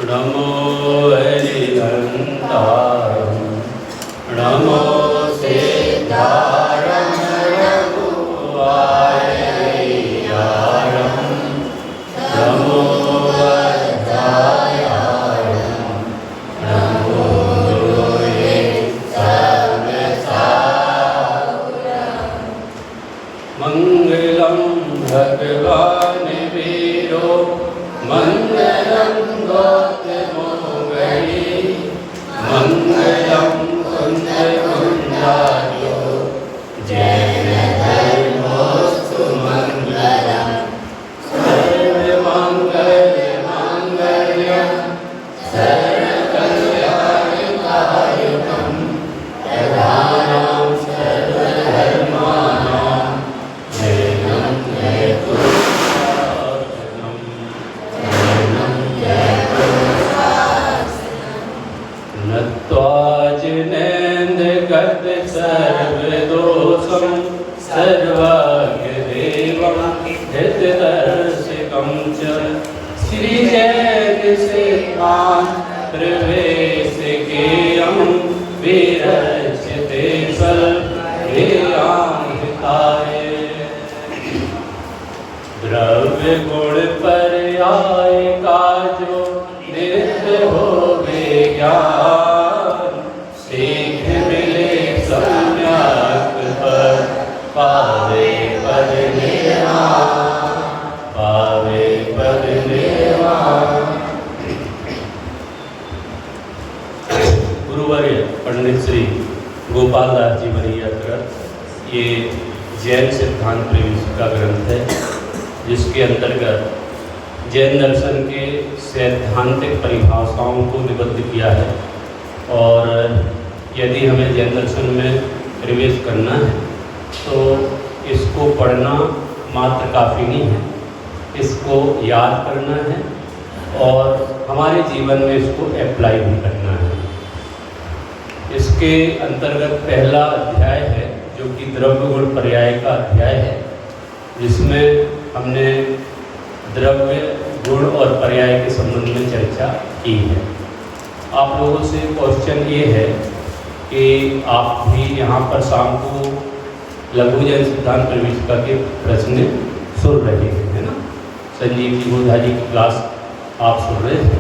नमो हरिहंतारं नमो सिद्धारं नमो वाययारं नमो वधायारं नमो गुरुवे सर्वसारं मंगलं भगवान् वीरो मंगलं गौतमोगणी मंगलं कुंदकुंडार्यो जैन धर्मोऽस्तु मंगलम् सर्वमंगलमांगल्यं सर्वकल्याणकारिणं प्रधानं सर्वधर्माणां जैनं नत्वाजिनेन्द्रगत सर्वदोषं सर्वज्ञदेवं हितदर्शकं च श्रीजयसिद्धान्त प्रवेशकेयं विरच्यते सर्वहिताय द्रव्य गुण पर्याय का जो नित्य हो ज्ञान सीख मिले सम्यक पर पावे पद निर्वाण पावे पद निर्वाण। गुरुवर्य पंडित श्री गोपाल दास जी वरिया कृत ये जैन सिद्धांत प्रवेशिका ग्रंथ है, जिसके अंतर्गत जैन दर्शन के सैद्धांतिक परिभाषाओं को निबद्ध किया है। और यदि हमें जैन दर्शन में प्रवेश करना है तो इसको पढ़ना मात्र काफ़ी नहीं है, इसको याद करना है और हमारे जीवन में इसको अप्लाई भी करना है। इसके अंतर्गत पहला अध्याय है जो कि द्रव्य गुण पर्याय का अध्याय है, जिसमें हमने द्रव्य गुण और पर्याय के संबंध में चर्चा की है। आप लोगों से क्वेश्चन ये है कि आप भी यहाँ पर शाम को लघु जैन सिद्धांत प्रवेशिका के प्रश्न सुन रहे हैं, है ना। संजीव जी गोधा जी की क्लास आप सुन रहे थे।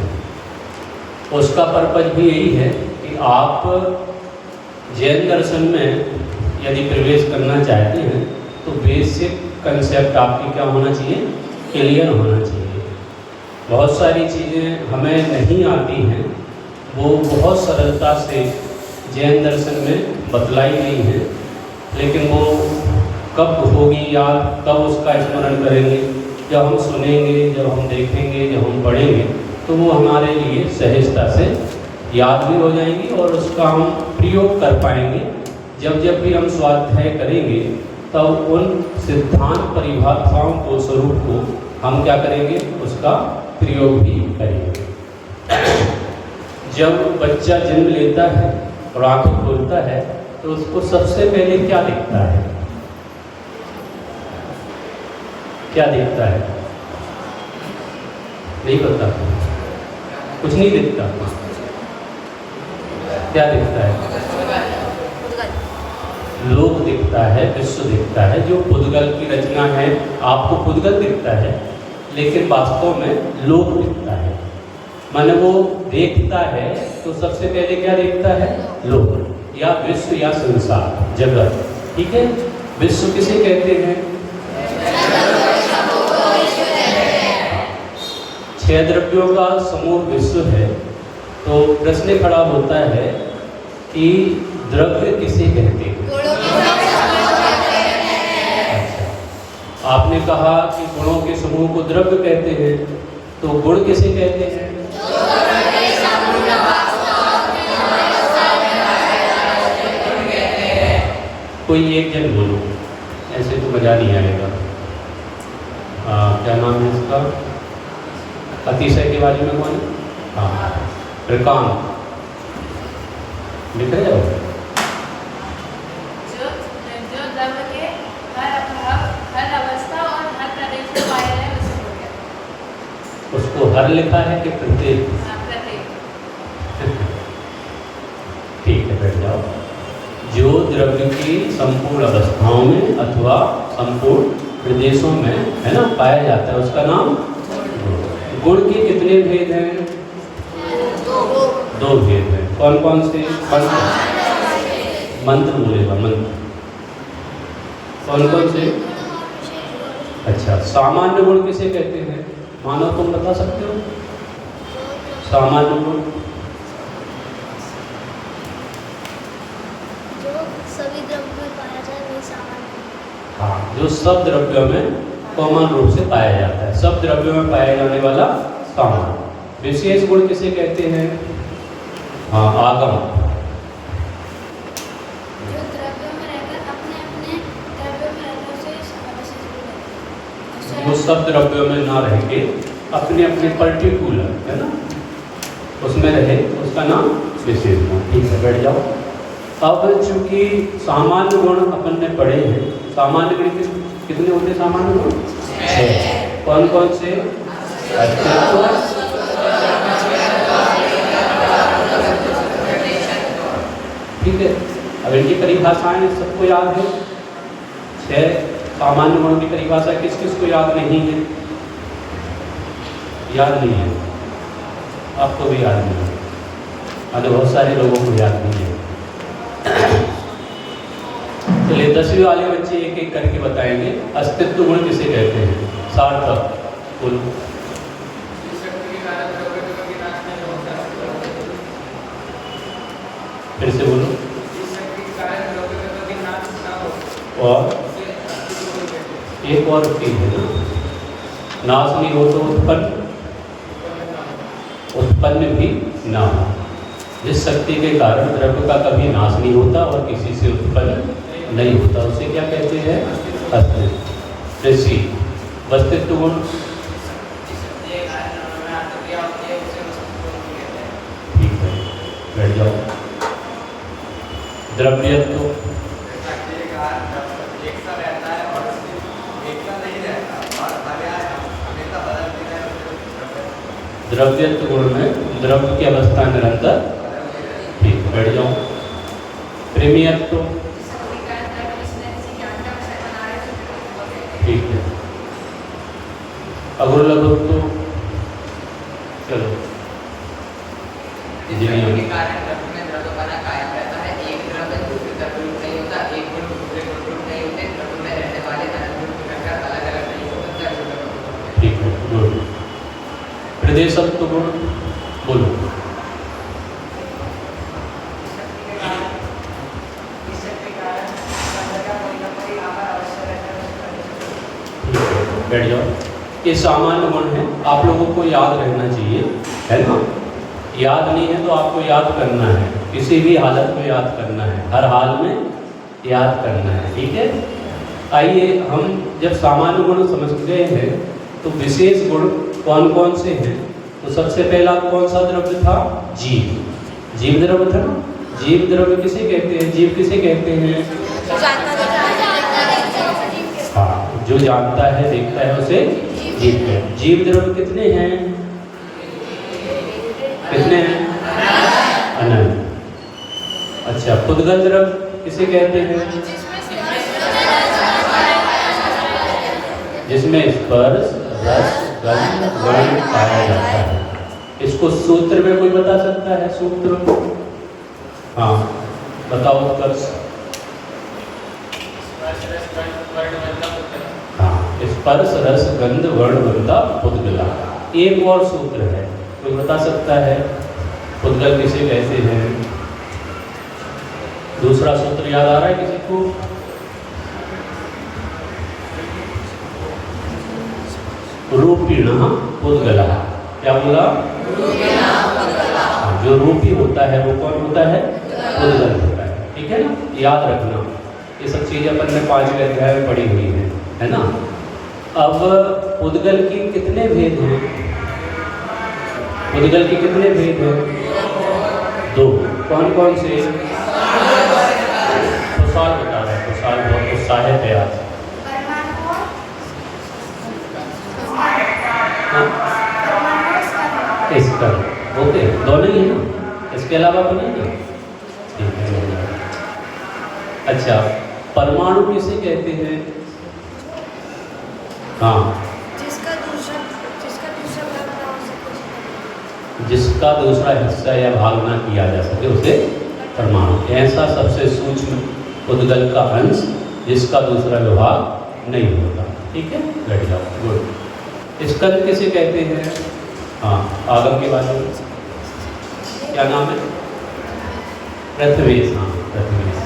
उसका पर्पज भी यही है कि आप जैन दर्शन में यदि प्रवेश करना चाहते हैं तो बेसिक कंसेप्ट आपकी क्या होना चाहिए, क्लियर होना चाहिए। बहुत सारी चीज़ें हमें नहीं आती हैं, वो बहुत सरलता से जैन दर्शन में बतलाई गई हैं, लेकिन वो कब होगी याद, कब उसका स्मरण करेंगे, जब हम सुनेंगे, जब हम देखेंगे, जब हम पढ़ेंगे तो वो हमारे लिए सहजता से याद भी हो जाएंगी और उसका हम प्रयोग कर पाएंगे। जब जब भी हम स्वाध्याय करेंगे तब उन सिद्धांत परिभाषाओं को, स्वरूप को हम क्या करेंगे, उसका प्रयोग भी करेंगे। जब बच्चा जन्म लेता है और आंखें खोलता है तो उसको सबसे पहले क्या दिखता है, क्या दिखता है, नहीं पता, कुछ नहीं दिखता। क्या दिखता है, लोक दिखता है, विश्व दिखता है। जो पुद्गल की रचना है, आपको पुद्गल दिखता है लेकिन वास्तव में लोक दिखता है। माने वो देखता है तो सबसे पहले क्या देखता है, लोक या विश्व या संसार, जगत। ठीक है, विश्व किसे कहते हैं, 6 द्रव्यों का समूह विश्व है। तो प्रश्न खड़ा होता है कि द्रव्य किसे कहते हैं। आपने कहा कि गुणों के समूह को द्रव्य कहते हैं, तो गुण किसे कहते हैं, कोई एक जन बोलो, ऐसे तो मजा नहीं आएगा। क्या नाम है इसका, अतिशय के बारे में कौन, हाँ, त्रिकांत लिख रहे हो। जो द्रव्य के हर अवस्था और हर प्रदेश में पाया जाए उसको उसको हर लिखा है कि प्रत्येक, द्रव्य की संपूर्ण अवस्थाओं में अथवा संपूर्ण प्रदेशों में, है ना, पाया जाता है, उसका नाम गुण। गुण के कितने भेद हैं? दो भेद हैं। कौन कौन से? मंत्र बोलेगा, मंत्र। कौन कौन से? अच्छा, सामान्य गुण किसे कहते हैं? मानो तुम बता सकते हो सामान्य गुण? सभी द्रव्यों में पाया जाए वही सामान्य। हाँ, जो सब द्रव्यों में कॉमन रूप से पाया जाता है, सब द्रव्यों में पाया जाने वाला सामान्य। विशेष गुण किसे कहते हैं? हाँ, आगम। जो द्रव्यों में रहकर अपने अपने द्रव्यों में रहकर उसे विशेष गुण कहते हैं। वो सब द्रव्यों में ना रह के अपने अपने पर्टिकुलर, है ना, उसमें रहे, उसका नाम विशेष गुण। ठीक है, बैठ जाओ। अब चूंकि सामान्य गुण अपन ने पढ़े हैं, सामान्य गुण कितने होते हैं? सामान्य गुण 6। कौन कौन से? अस्तित्व, ठीक है। अब इनकी परिभाषाएं सबको याद है। 6 सामान्य गुणों की परिभाषा किस किस को याद नहीं है? याद नहीं है? आपको भी याद नहीं है? अरे बहुत सारे लोगों को याद नहीं है। चलिए 10वीं वाले बच्चे एक एक करके बताएंगे। अस्तित्व गुण किसे कहते हैं? सार्थक बोलो। फिर से बोलो। और एक और चीज है ना, नाश नहीं हो तो उत्पन्न भी ना हो। जिस शक्ति के कारण द्रव्य का कभी नाश नहीं होता और किसी से उत्पन्न नहीं होता, उसे क्या कहते हैं? अस्तित्व। जैसी वस्तित्व गुण, ठीक है, बैठ जाओ। द्रव्यत्व, द्रव्यत्व गुण में द्रव्य की अवस्था निरंतर, ठीक, बैठ जाओ। प्रेमियत्व, ठीक है। अगुरलघुत्व, चलो ठीक है, गुड। प्रदेशत्व गुण बोलो। बैठ जाओ। ये सामान्य गुण है, आप लोगों को याद रहना चाहिए, है ना। याद नहीं है तो आपको याद करना है, किसी भी हालत में याद करना है, हर हाल में याद करना है, ठीक है। आइए हम जब सामान्य गुण समझ गए हैं तो विशेष गुण कौन कौन से हैं? तो सबसे पहला कौन सा द्रव्य था? जीव। जीव द्रव्य था ना। जीव द्रव्य किसे कहते हैं? जीव किसे कहते हैं? हाँ, जो जानता है, देखता है, उसे जीव कहते हैं। जीव द्रव्य कितने हैं? कितने हैं? अनंत। अच्छा, पुद्गल द्रव्य किसे कहते हैं? जिसमें स्पर्श, रस, गंध, वर्ण पाया जाता है। इसको सूत्र में कोई बता सकता है? सूत्र, हाँ बताओ उत्कर्ष। हाँ, स्पर्श, रस, गंध, वर्ण, वृंदा, पुद्गला। एक और सूत्र है, कोई बता सकता है? पुद्गल किसे कहते हैं? दूसरा सूत्र याद आ रहा है किसी को? रूपिण पुद्गला। क्या बोला? जो रूपी होता है वो कौन होता है? पुद्गल होता है, ठीक है ना। याद रखना, ये सब चीजें अपन ने 5वें अध्याय में पढ़ी हुई है ना। अब पुद्गल की कितने भेद हैं? पुद्गल के कितने भेद हैं? 2। कौन कौन से? खुशाल बता रहे हैं, खुशाल बहुत उत्साहित है आज। इसका ओके, दोनों ही है ना, इसके अलावा तो नहीं है, ठीक है। अच्छा, परमाणु किसे कहते हैं? हाँ, जिसका दूसरा भाग ना हो सके। जिसका दूसरा हिस्सा या भाग ना किया जा सके उसे परमाणु। ऐसा सबसे सूक्ष्म उद्गल का अंश जिसका दूसरा विभाग नहीं होता। ठीक है, बैठ जाओ। गुड। स्कंद किसे कहते हैं? हाँ, आगम के बारे में क्या नाम है? प्रथमेश। हाँ, प्रथमेश।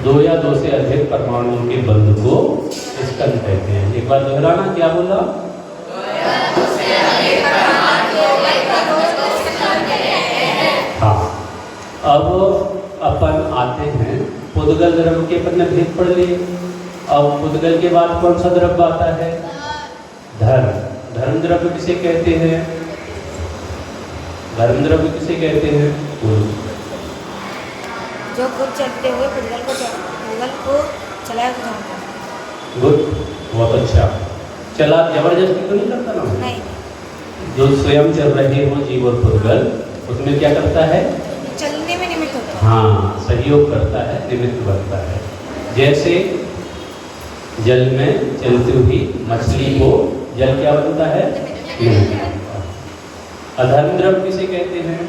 दो या दो से अधिक परमाणुओं के बंध को स्कंद कहते हैं। एक बार दोहराना, क्या बोला? हाँ, अब अपन आते हैं पुद्गल द्रव्य के। अपन ने भेद पढ़ लिए। अब पुद्गल के बाद कौन सा द्रव्य आता है? धर्म। धर्म द्रव्य किसे कहते हैं? धर्म द्रव्य किसे कहते हैं? जो खुद चलते हुए पुद्गल को चलाया हुआ होता है। गुड, बहुत अच्छा। चला जबरदस्ती तो नहीं करता ना? नहीं, जो स्वयं चल रहे हो जीव और पुद्गल, उसमें क्या करता है? चलने में निमित्त होता है। हाँ, सहयोग करता है, निमित्त बनता है। जैसे जल में चलती हुई मछली को जल क्या बनता है? निमित्त बनता है। अधर्म द्रव्य किसे कहते हैं?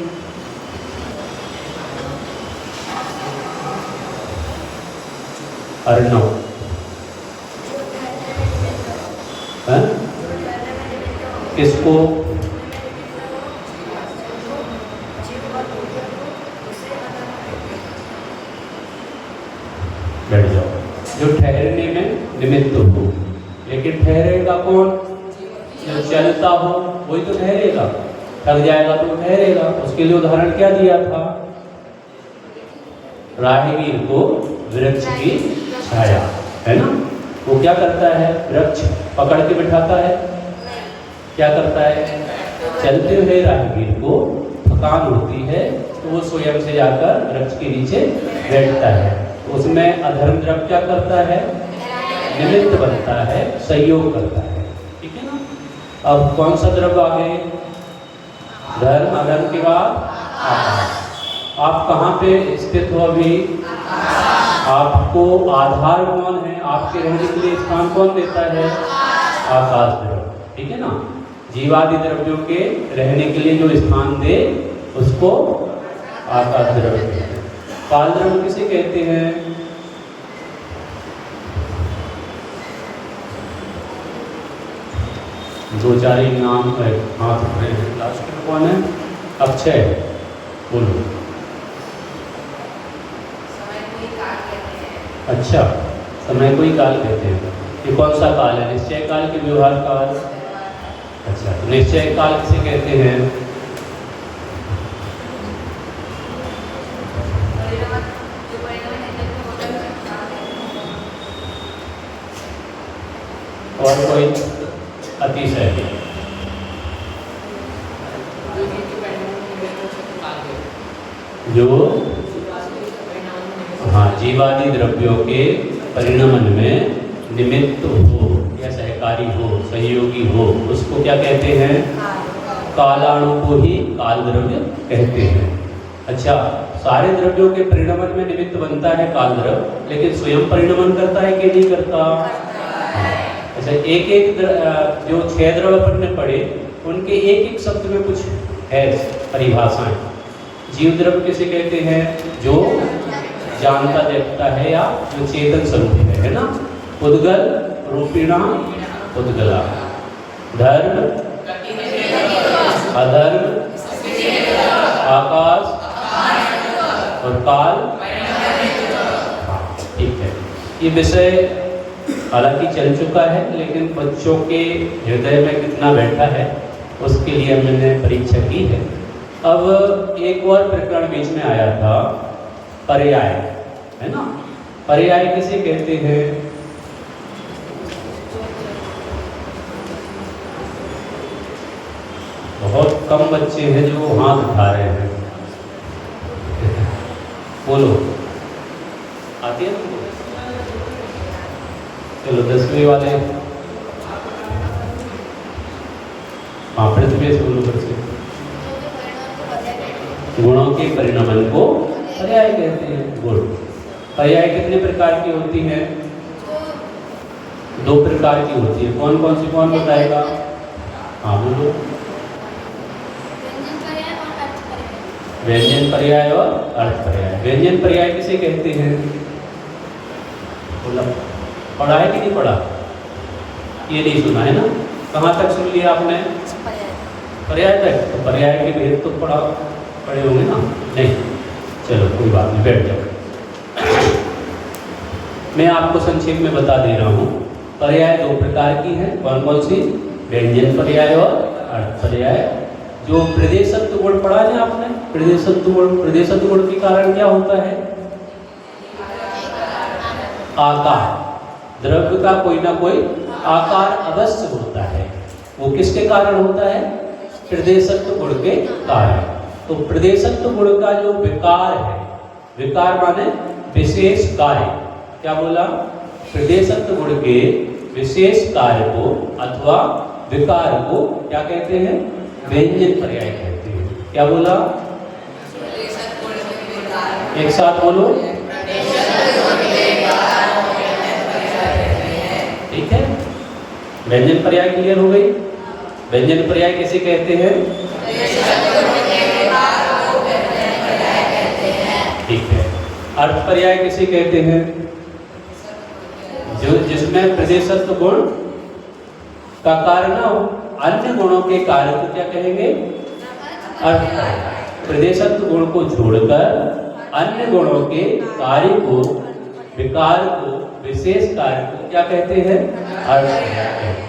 अर्णव। किसको? बैठ जाओ। जो ठहरने में निमित्त हो, लेकिन ठहरेगा कौन? जो चलता हो वही तो ठहरेगा। थक जाएगा तो ठहरेगा। उसके लिए उदाहरण क्या दिया था? राहगीर को वृक्ष की छाया, है ना? वो क्या करता है? वृक्ष पकड़ के बिठाता है। क्या करता है? चलते हुए राहगीर को थकान होती है तो वो स्वयं से जाकर वृक्ष के नीचे बैठता है। उसमें अधर्म द्रव्य क्या करता है? निमित्त बनता है, सहयोग करता है। ठीक है ना? अब कौन सा द्रव्य आ गए? धर्म। अधर्म के बाद आकाश। आप कहाँ पे स्थित हो अभी? आपको आधार कौन है? आपके रहने के लिए स्थान कौन देता है? आकाश द्रव्य। ठीक है ना? जीवादि द्रव्यों के रहने के लिए जो स्थान दे उसको आकाश द्रव्य कहते हैं। काल द्रव्य किसे कहते हैं? दो चार ही नाम हाथ उठाए हैं। लास्ट में कौन है? अक्षय, बोलो। अच्छा, समय को ही काल कहते हैं। ये कौन सा काल है? निश्चय काल के व्यवहार काल? अच्छा, तो निश्चय काल किसे कहते हैं? और कोई अतिशय? जो हाँ, जीवादि द्रव्यों के परिणमन में निमित्त हो या सहकारी हो, सहयोगी हो, उसको क्या कहते हैं? कालाणु को ही काल द्रव्य कहते हैं। अच्छा, सारे द्रव्यों के परिणमन में निमित्त बनता है काल द्रव्य, लेकिन स्वयं परिणमन करता है कि नहीं करता? अच्छा, एक एक जो 6 द्रव्य अपन ने पढ़े उनके एक एक शब्द में कुछ है परिभाषाएं। जीव द्रव्य किसे कहते हैं? जो जानता देखता है या जो चेतन स्वरूप है ना? पुद्गल रूपिणा पुद्गला। धर्म, अधर्म, आकाश और काल। ठीक है, ये विषय हालांकि चल चुका है, लेकिन बच्चों के हृदय में कितना बैठा है उसके लिए मैंने परीक्षा की है। अब एक और प्रकरण बीच में आया था, पर्याय, है ना? पर्याय किसे कहते हैं? बहुत कम बच्चे हैं जो हाथ उठा रहे हैं। बोलो, आती है तुमको? चलो 10वीं वाले। हाँ, पृथ्वी से बोलो। बच्चे गुणों के परिणमन को पर्याय कहते हैं। गुण पर्याय कितने प्रकार की होती हैं? दो प्रकार की होती है। कौन कौन सी, कौन बताएगा? हाँ बोलो। व्यंजन पर्याय और अर्थ पर्याय। व्यंजन पर्याय और अर्थ पर्याय। व्यंजन पर्याय किसे कहते हैं? बोला, पढ़ा है कि नहीं पढ़ा? ये नहीं सुना है ना? कहाँ तक सुन लिया आपने? पर्याय तक। तो पर्याय के भेद तो पढ़े होंगे ना? नहीं, चलो कोई बात नहीं, बैठ जाओ। मैं आपको संक्षेप में बता दे रहा हूँ। पर्याय दो प्रकार की है। कौन कौन सी? व्यंजन पर्याय और अर्थ पर्याय। जो प्रदेशत्व गुण पढ़ा है आपने, प्रदेशत्व गुण के कारण क्या होता है? आकार। द्रव्य का कोई ना कोई आकार अवश्य होता है। वो किसके कारण होता है? प्रदेशत्व गुण के कारण। तो प्रदेशत्व गुण का जो विकार है, विकार माने विशेष कार्य। क्या बोला? प्रदेशत्व गुण के विशेष कार्य को अथवा विकार को क्या कहते हैं? व्यंजन पर्याय कहते हैं। क्या बोला? एक साथ बोलो। ठीक है, व्यंजन पर्याय क्लियर हो गई। व्यंजन पर्याय किसे कहते हैं? ठीक है। अर्थ पर्याय किसे कहते हैं? जो जिसमें प्रदेशत्व गुण का कारण हो, अन्य गुणों के कार्य को क्या कहेंगे? अर्थ पर्याय। प्रदेशत्व गुण को छोड़कर अन्य गुणों के कार्य को, विकार को, विशेष कार्य को क्या कहते हैं? अर्थ पर्याय कहते हैं।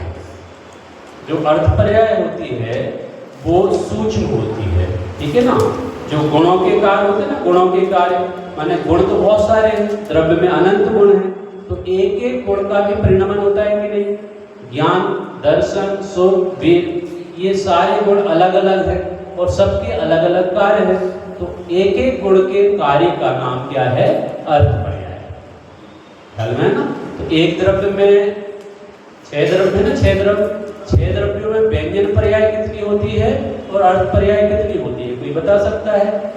जो अर्थ पर्याय होती है वो सूक्ष्म होती है। ठीक है ना? जो गुणों के कार्य होते हैं ना, गुणों के कार्य माने गुण तो बहुत सारे हैं, द्रव्य में अनंत गुण हैं, तो एक एक गुण का भी परिणमन होता है कि नहीं? ज्ञान, दर्शन, सुख, वीर, ये सारे गुण अलग अलग हैं और सबके अलग अलग कार्य हैं। तो एक एक गुण के कार्य का नाम क्या है? अर्थ पर्याय। ख्याल में है ना? तो एक द्रव्य में 6 द्रव्य है ना, 6 द्रव्य, 6 द्रव्यों में व्यंजन पर्याय कितनी होती है और अर्थ पर्याय कितनी होती है? कोई बता सकता है?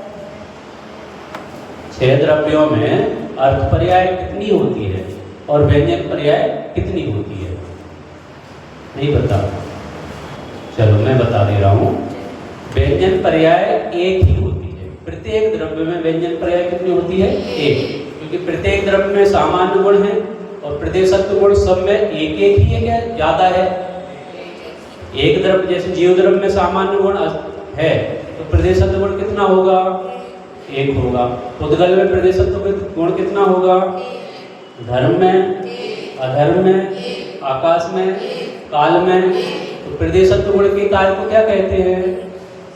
6 द्रव्यों में अर्थ पर्याय कितनी होती है और व्यंजन पर्याय कितनी होती है? नहीं बता? चलो मैं बता दे रहा हूँ। व्यंजन पर्याय एक ही होती है। प्रत्येक द्रव्य में व्यंजन पर्याय कितनी होती है? एक। क्योंकि प्रत्येक द्रव्य में सामान्य गुण है और प्रदेशत्व गुण सब में एक एक ही है। क्या ज्यादा है? एक द्रव्य जैसे जीव द्रव्य में सामान्य गुण है तो प्रदेशत्व गुण कितना होगा? एक होगा। उद्गल में प्रदेशत्व गुण कितना होगा? धर्म में, अधर्म में, आकाश में, काल में। तो प्रदेशत्व गुण के कार्य को क्या कहते हैं?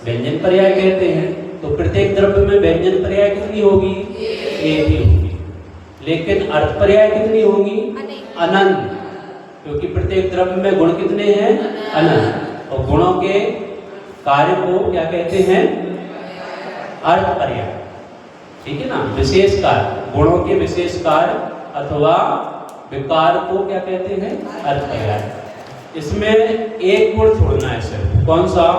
व्यंजन पर्याय कहते हैं। तो प्रत्येक द्रव्य में व्यंजन पर्याय कितनी होगी? एक ही होगी। लेकिन अर्थ पर्याय कितनी होगी? अनंत। क्योंकि प्रत्येक द्रव्य में गुण कितने हैं? अनंत। और गुणों के कार्य को क्या कहते हैं? अर्थ पर्याय। ठीक है ना? विशेष कार्य, गुणों के विशेष कार्य अथवा विकार को क्या कहते हैं? अर्थ पर्याय। इसमें एक गुण छोड़ना है सिर्फ। कौन सा?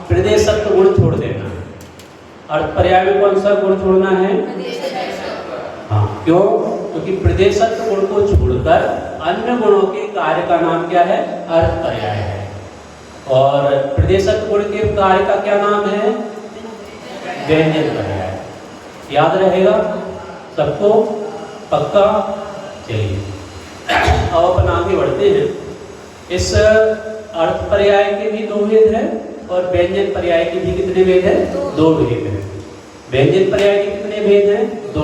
प्रदेशत्व गुण छोड़ देना है। अर्थ पर्याय में कौन सा गुण छोड़ना है? हाँ, क्यों? क्योंकि प्रदेशत्व गुण को छोड़कर अन्य गुणों के कार्य का नाम क्या है? अर्थ पर्याय है। और प्रदेशत्व गुण के कार्य का क्या नाम है? व्यंजन पर्याय। याद रहेगा सबको? पक्का? चलिए अब अपन आगे बढ़ते हैं। इस अर्थ पर्याय के भी 2 भेद हैं और व्यंजन पर्याय के भी कितने भेद हैं? 2 भेद हैं। व्यंजन पर्याय के कितने भेद हैं? 2।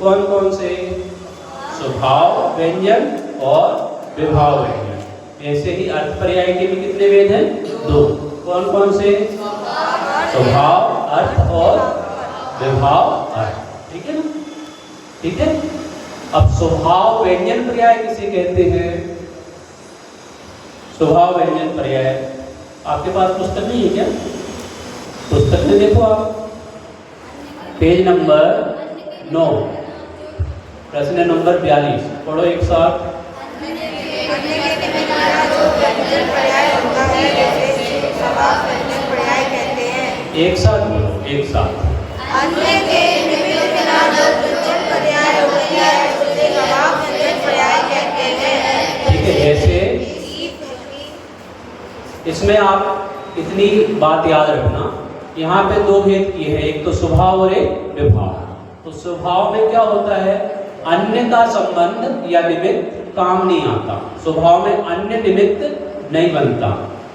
कौन कौन से? स्वभाव व्यंजन और विभाव व्यंजन। ऐसे ही अर्थ पर्याय के भी कितने भेद हैं? 2। कौन कौन से? स्वभाव अर्थ और विभाव अर्थ। ठीक है ना? ठीक है। अब स्वभाव व्यंजन पर्याय किसे कहते हैं? स्वभाव व्यंजन पर्याय आपके पास पुस्तक नहीं है क्या? पुस्तक में देखो आप, पेज नंबर 9, प्रश्न नंबर 42। पढ़ो एक साथ। एक साथ बोलो, एक साथ। अन्य के निमित्त बिना जो व्यंजन पर्याय होती है उसे गवाह व्यंजन पर्याय कहते हैं। ठीक है, जैसे इसमें आप इतनी बात याद रखना, यहाँ पे दो भेद किए हैं, एक तो स्वभाव और एक विभाव। तो स्वभाव में क्या होता है, अन्य का संबंध या निमित्त काम नहीं आता, स्वभाव में अन्य निमित्त नहीं बनता,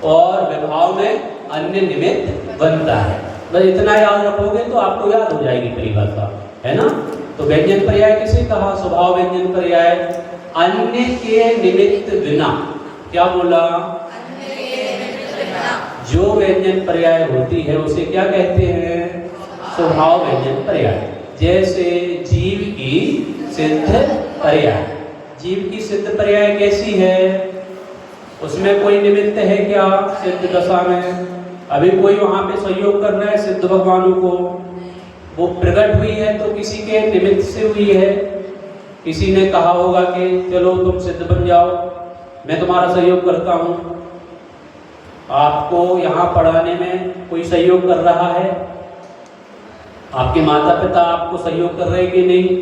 और विभाव में अन्य निमित्त बनता है। बस इतना याद रखोगे तो आपको याद हो जाएगी परिभाषा, है ना। तो व्यंजन पर्याय किसे कहा, स्वभाव व्यंजन पर्याय, अन्य के निमित्त बिना, क्या बोला, जो व्यंजन पर्याय होती है उसे क्या कहते हैं, स्वभाव व्यंजन पर्याय। जैसे जीव की सिद्ध पर्याय, जीव की सिद्ध पर्याय कैसी है, उसमें कोई निमित्त है क्या सिद्ध दशा में, अभी कोई वहां पे सहयोग कर रहा है सिद्ध भगवानों को, वो प्रकट हुई है तो किसी के निमित्त से हुई है, किसी ने कहा होगा कि चलो तुम सिद्ध बन जाओ, मैं तुम्हारा सहयोग करता हूँ। आपको यहाँ पढ़ाने में कोई सहयोग कर रहा है, आपके माता पिता आपको सहयोग कर रहे हैं कि नहीं,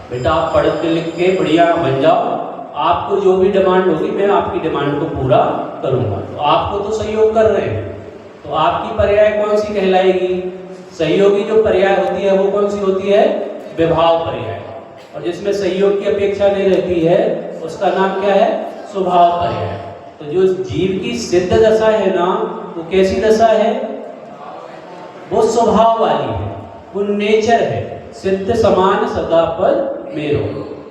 बेटा आप पढ़ के लिख के बढ़िया बन जाओ, आपको जो भी डिमांड होगी मैं आपकी डिमांड को पूरा करूँगा, तो आपको तो सहयोग कर रहे हैं। तो आपकी पर्याय कौन सी कहलाएगी, सहयोगी जो पर्याय होती है वो कौन सी होती है, विभाव पर्याय, और जिसमें सहयोग की अपेक्षा नहीं रहती है उसका नाम क्या है, स्वभाव पर्याय। तो जो जीव की सिद्ध दशा है ना, वो कैसी दशा है, वो स्वभाव वाली है, वो नेचर है, सिद्ध समान सदा पर मेरो,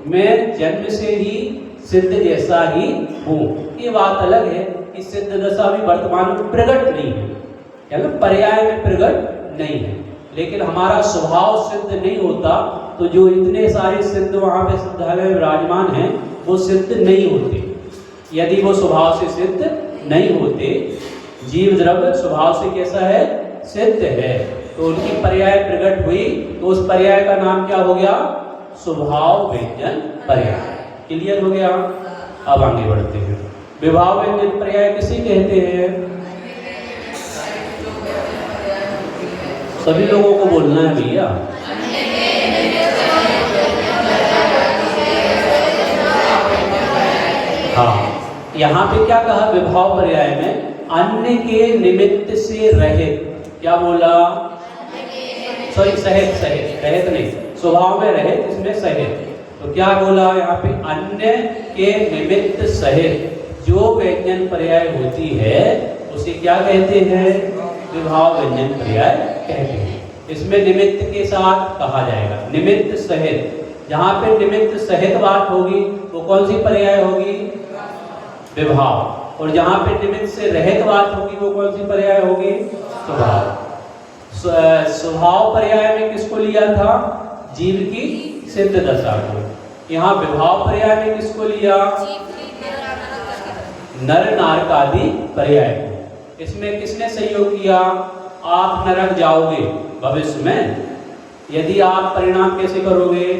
मैं जन्म से ही सिद्ध जैसा ही हूँ। ये बात अलग है कि सिद्ध दशा भी वर्तमान में प्रकट नहीं है, या ना पर्याय में प्रकट नहीं है, लेकिन हमारा स्वभाव सिद्ध नहीं होता, तो जो इतने सारे सिद्ध वहाँ पे सिद्धालय में विराजमान हैं वो सिद्ध नहीं होते। यदि वो स्वभाव से सिद्ध नहीं होते, जीव द्रव्य स्वभाव से कैसा है, सिद्ध है, तो उनकी पर्याय प्रकट हुई तो उस पर्याय का नाम क्या हो गया, स्वभाव व्यंजन पर्याय। क्लियर हो गया। अब आगे बढ़ते हैं, विभाव व्यंजन पर्याय किसे कहते हैं, सभी लोगों को बोलना है भैया। हाँ, यहाँ पे क्या कहा, विभाव पर्याय में अन्य के निमित्त से रहित, क्या बोला, सॉरी सहित, सहित रहित नहीं, स्वभाव में रहित, इसमें सहित, तो क्या बोला यहाँ पे, अन्य के निमित्त सहित जो व्यंजन पर्याय होती है उसे क्या कहते हैं, विभाव व्यंजन पर्याय कहते हैं। इसमें निमित्त के साथ कहा जाएगा, निमित्त सहित, जहाँ पे निमित्त सहित बात होगी वो कौन सी पर्याय होगी, विभाव, और जहाँ पे निमित्त से रहित बात होगी वो कौन सी पर्याय होगी, स्वभाव। स्वभाव पर्याय में किसको लिया था, जीव की सिद्ध दशा को। यहाँ विभाव पर्याय में किसको लिया, नर नारक आदि पर्याय को। इसमें किसने सहयोग किया, आप नरक जाओगे भविष्य में, यदि आप परिणाम कैसे करोगे,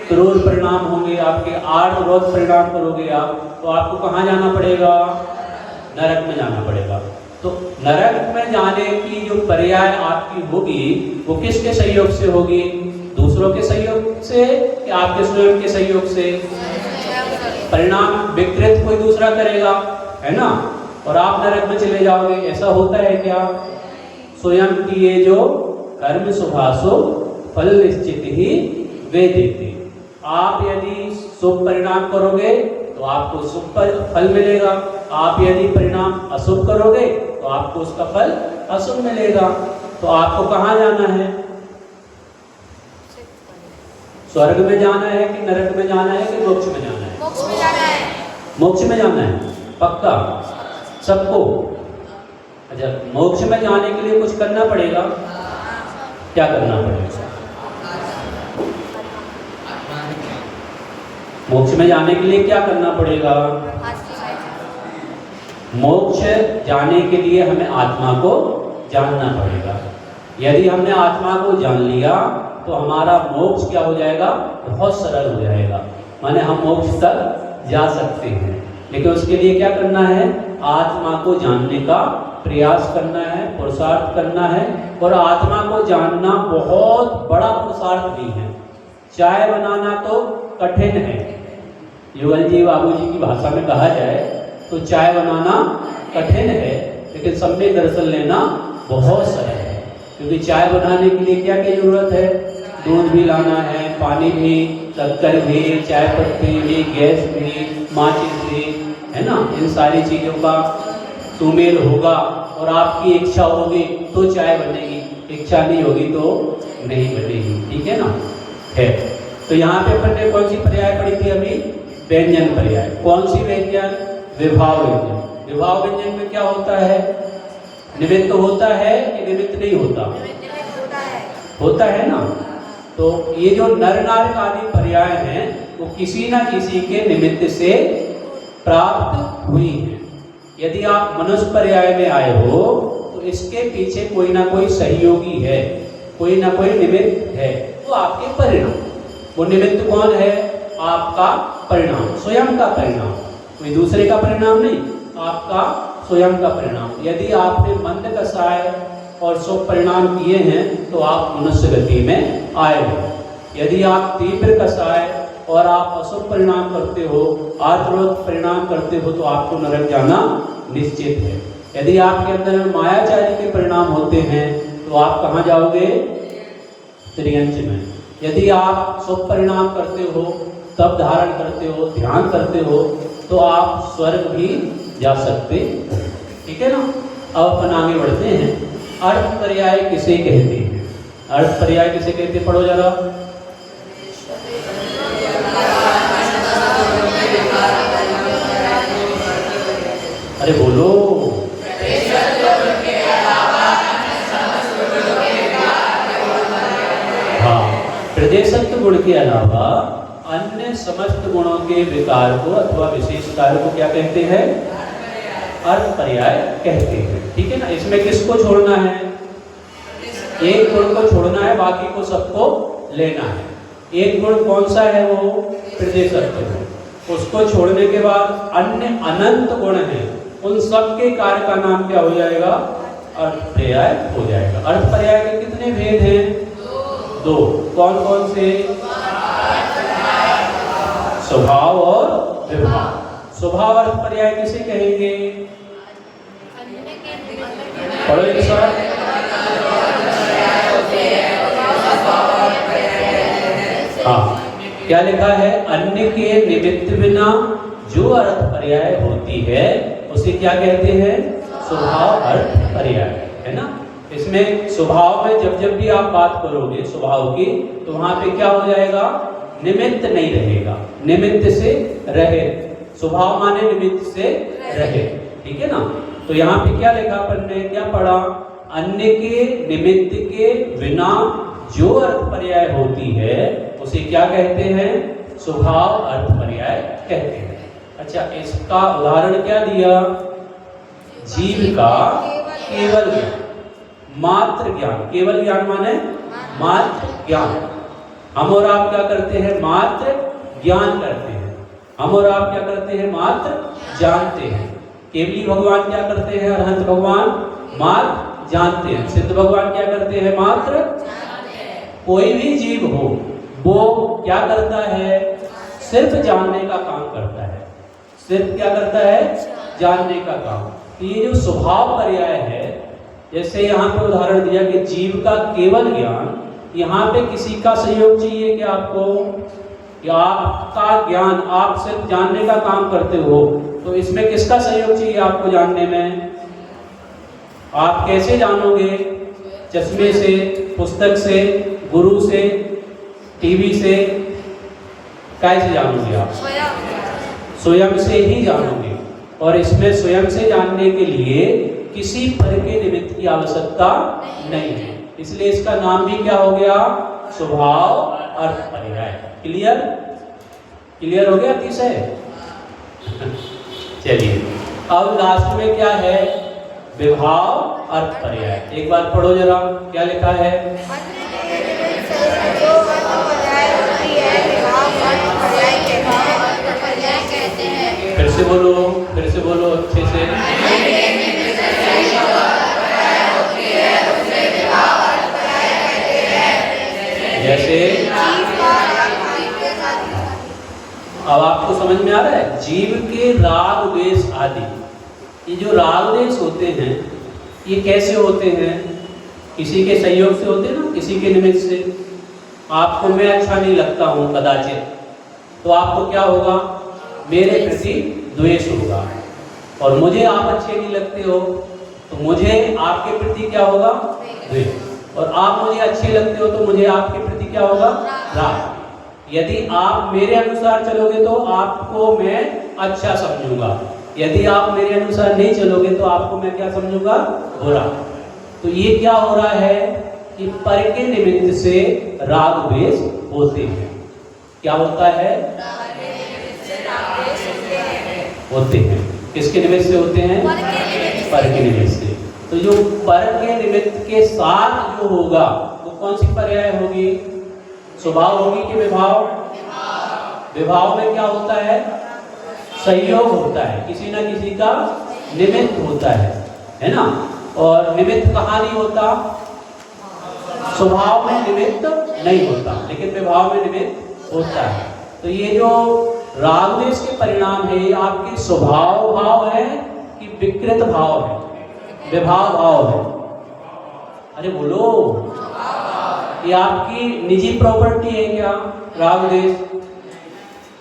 क्रूर परिणाम होंगे आपके, आठ रोज परिणाम करोगे आप, तो आपको कहाँ जाना पड़ेगा, नरक में जाना पड़ेगा। तो नरक में जाने की जो पर्याय आपकी होगी वो किसके सहयोग से होगी, दूसरों के सहयोग से कि आपके स्वयं के सहयोग से, परिणाम विकृत कोई दूसरा करेगा, है ना, और आप नरक में चले जाओगे, ऐसा होता है क्या, स्वयं किए जो कर्म शुभाशो फल निश्चित ही वे देते। आप यदि शुभ परिणाम करोगे तो आपको शुभ फल मिलेगा, आप यदि परिणाम अशुभ करोगे तो आपको उसका फल अशुभ मिलेगा। तो आपको कहाँ जाना है, स्वर्ग में जाना है कि नरक में जाना है कि मोक्ष में जाना है, मोक्ष में जाना है, मोक्ष में जाना है पक्का सबको। अच्छा, मोक्ष में जाने के लिए कुछ करना पड़ेगा, क्या करना पड़ेगा, मोक्ष में जाने के लिए क्या करना पड़ेगा, मोक्ष जाने के लिए हमें आत्मा को जानना पड़ेगा। यदि हमने आत्मा को जान लिया तो हमारा मोक्ष क्या हो जाएगा, बहुत सरल हो जाएगा, माने हम मोक्ष तक जा सकते हैं। लेकिन उसके लिए क्या करना है, आत्मा को जानने का प्रयास करना है, पुरुषार्थ करना है। और आत्मा को जानना बहुत बड़ा पुरुषार्थ भी है। चाय बनाना तो कठिन है, युगल जी बाबू जी की भाषा में कहा जाए तो चाय बनाना कठिन है, लेकिन सम्यक दर्शन लेना बहुत सरल है। क्योंकि चाय बनाने के लिए क्या क्या जरूरत है? दूध भी लाना है, पानी भी, शक्कर भी, चाय पत्ती भी, गैस भी, माचिस भी, है ना। इन सारी चीज़ों का सुमेल होगा और आपकी इच्छा होगी तो चाय बनेगी, इच्छा नहीं होगी तो नहीं बनेगी। ठीक है ना। है तो यहाँ पे अपन ने कौन सी पर्याय पढ़ी थी अभी? व्यंजन पर्याय। कौन सी व्यंजन? विभाव व्यंजन। विभाव व्यंजन में क्या होता है? निमित्त होता है कि निमित्त नहीं होता? होता है ना। तो ये जो नर नार आदि पर्याय हैं वो किसी ना किसी के निमित्त से प्राप्त हुई है। यदि आप मनुष्य पर्याय में आए हो तो इसके पीछे कोई ना कोई सहयोगी है, कोई ना कोई निमित्त है, वो आपके परिणाम। वो निमित्त कौन है? आपका परिणाम, स्वयं का परिणाम, कोई दूसरे का परिणाम नहीं, आपका स्वयं का परिणाम। यदि आपने मंद कसाय और शुभ परिणाम किए हैं तो आप मनुष्य गति में आए हो। यदि आप तीव्र कसाय और आप अशुभ परिणाम करते हो, आत्मरोध परिणाम करते हो तो आपको नरक जाना निश्चित है। यदि आपके अंदर मायाचारी के परिणाम होते हैं तो आप कहाँ जाओगे? त्रियंच में। यदि आप शुभ परिणाम करते हो, तप धारण करते हो, ध्यान करते हो तो आप स्वर्ग भी जा सकते हो। ठीक है ना। अब अपन आगे बढ़ते हैं। अर्थ पर्याय किसे कहते हैं? अर्थ पर्याय किसे कहते हैं? पढ़ो जरा। अरे बोलो। हाँ, प्रदेशत्व गुण के अलावा अन्य समस्त गुणों के विकार को अथवा विशेषकार को क्या कहते हैं? अर्थ पर्याय कहते हैं। ठीक है ना। इसमें किसको छोड़ना है? एक गुण को छोड़ना है, बाकी को सबको लेना है। एक गुण कौन सा है? वो प्रदेशत्व गुण। उसको छोड़ने के बाद अन्य अनंत गुण हैं, उन सब के कार्य का नाम क्या हो जाएगा? अर्थ पर्याय हो जाएगा। अर्थ पर्याय के कितने भेद हैं? दो। कौन कौन से? स्वभाव और विभाव। स्वभाव अर्थ पर्याय किसे कहेंगे? पढ़ो एक साथ। हाँ, क्या लिखा है? अन्य के निमित्त बिना जो अर्थ पर्याय होती है उसे क्या कहते हैं? स्वभाव अर्थ पर्याय, है ना। इसमें स्वभाव में जब जब भी आप बात करोगे स्वभाव की तो वहां पे क्या हो जाएगा? निमित्त नहीं रहेगा, निमित्त से रहे। स्वभाव माने निमित्त से रहे। ठीक है ना। तो यहाँ पे क्या लिखा? अपन ने क्या पढ़ा? अन्य के निमित्त के बिना जो अर्थ पर्याय होती है उसे क्या कहते हैं? स्वभाव अर्थ पर्याय कहते हैं। अच्छा, इसका उदाहरण क्या दिया? जीव का केवल ज्ञान, मात्र ज्ञान। केवल ज्ञान माने मात्र ज्ञान। हम और आप क्या करते हैं? मात्र ज्ञान करते हैं। हम और आप क्या करते हैं? मात्र जानते हैं। केवली भगवान क्या करते हैं? अरहंत भगवान मात्र जानते हैं। सिद्ध भगवान क्या करते हैं? मात्र। कोई भी जीव हो वो क्या करता है? सिर्फ जानने का काम करता है। सिर्फ क्या करता है? जानने का काम। ये जो स्वभाव पर्याय है, जैसे यहाँ पे उदाहरण दिया कि जीव का केवल ज्ञान, यहाँ पे किसी का सहयोग चाहिए क्या आपको? या आपका ज्ञान, आप सिर्फ जानने का काम करते हो तो इसमें किसका सहयोग चाहिए आपको जानने में? आप कैसे जानोगे? चश्मे से, पुस्तक से, गुरु से, टीवी से? कैसे जानोगे आप? स्वयं से ही जानोगे। और इसमें स्वयं से जानने के लिए किसी पर के निमित्त की आवश्यकता नहीं है, इसलिए इसका नाम भी क्या हो गया? स्वभाव अर्थ पर्याय। क्लियर? क्लियर हो गया अतिशय? चलिए, अब लास्ट में क्या है? विभाव अर्थ पर्याय। एक बार पढ़ो जरा, क्या लिखा है? फिर से बोलो, फिर से बोलो अच्छे से। जैसे अब आपको समझ में आ रहा है, जीव के राग द्वेष आदि। ये जो राग द्वेष होते हैं ये कैसे होते हैं? किसी के सहयोग से होते हैं ना, किसी के निमित्त से। आपको मैं अच्छा नहीं लगता हूँ कदाचित, तो आपको क्या होगा? मेरे प्रति द्वेष होगा। और मुझे आप अच्छे नहीं लगते हो तो मुझे आपके प्रति क्या होगा? द्वेष। और आप मुझे अच्छे लगते हो तो मुझे आपके प्रति क्या होगा? राग। यदि आप मेरे अनुसार चलोगे तो आपको मैं अच्छा समझूंगा, यदि आप मेरे अनुसार नहीं चलोगे तो आपको मैं क्या समझूंगा? बुरा। तो ये क्या हो रहा है कि पर के निमित्त से राग द्वेष होते हैं। क्या होता है? होते हैं। किसके निमित्त से होते हैं? पर के निमित्त से। तो जो पर के निमित्त के साथ जो होगा वो कौन सी पर्याय होगी? स्वभाव होगी कि विभाव? विभाव में क्या होता है? संयोग होता है, किसी ना किसी का निमित्त होता है ना। और निमित्त कहाँ नहीं होता? स्वभाव में निमित्त नहीं होता, लेकिन विभाव में निमित्त होता है। तो ये जो राग द्वेष के परिणाम है ये आपके स्वभाव भाव है कि विकृत भाव है, विभाव भाव है? अरे बोलो, ये आपकी निजी प्रॉपर्टी है क्या राग द्वेष?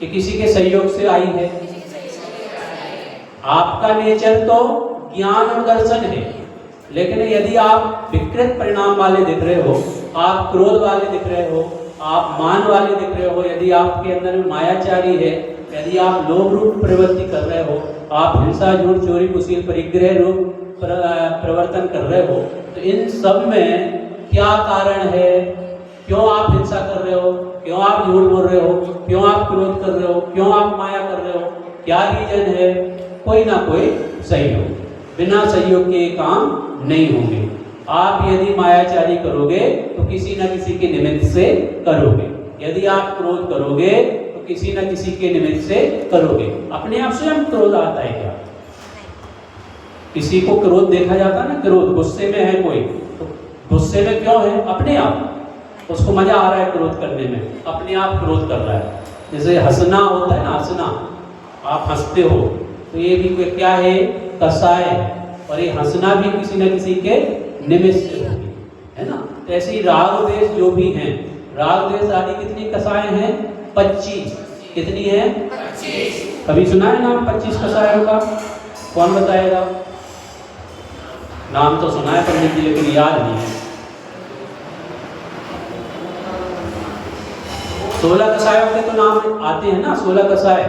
कि किसी के सहयोग से आई है? आपका नेचर तो ज्ञान और दर्शन है, लेकिन यदि आप विकृत परिणाम वाले दिख रहे हो, आप क्रोध वाले दिख रहे हो, आप मान वाले दिख रहे हो, यदि आपके अंदर में मायाचारी है, यदि आप लोभ रूप प्रवृत्ति कर रहे हो, आप हिंसा झूठ चोरी कुशील परिग्रह रूप प्रवर्तन कर रहे हो, तो इन सब में क्या कारण है? क्यों आप हिंसा कर रहे हो? क्यों आप झूठ बोल रहे हो? क्यों आप क्रोध कर रहे हो? क्यों आप माया कर रहे हो? क्या रीजन है? कोई ना कोई सहयोग। बिना सहयोग के काम नहीं होंगे। आप यदि मायाचारी करोगे तो किसी न किसी के निमित्त से करोगे, यदि आप क्रोध करोगे तो किसी न किसी के निमित्त से करोगे। अपने आप स्वयं क्रोध आता है क्या? किसी को क्रोध देखा जाता है ना, क्रोध गुस्से में है कोई, तो गुस्से में क्यों है? अपने आप उसको मजा आ रहा है क्रोध करने में, अपने आप क्रोध कर रहा है। जैसे हंसना होता है ना, हंसना, आप हंसते हो तो ये भी क्या है? कसाय। और ये हंसना भी किसी न किसी के निमित्त से होगी, है ना। तो ऐसे ही राग द्वेष जो भी हैं, राग द्वेष आदि कितनी कसाएं हैं? 25। कितनी है? 25। कभी सुना है नाम 25 कसायों का? कौन बताएगा? नाम तो सुना है पंडित जी, लेकिन याद नहीं है। 16 कसायों के तो नाम आते हैं ना, 16 कसाय।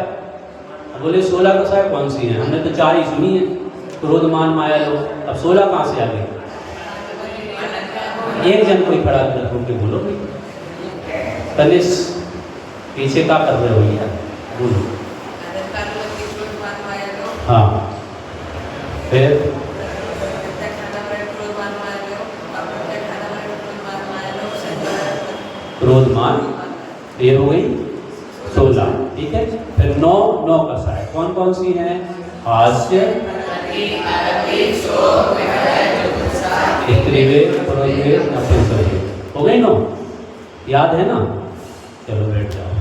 बोले 16 कसाय कौन सी हैं? हमने तो 4 ही सुनी है, क्रोध मान माया लोभ। अब 16 कहाँ से आ गए? एक जन कोई खड़ा होकर बोलो, तनिष पीछे क्या कर रहे हो यार, बोलो। हाँ, फिर क्रोध मान, ये हो गई 16, ठीक है। फिर 9 कसाय कौन कौन सी हैं? हास्य, हो गई 9, याद है ना? चलो बैठ जाओ।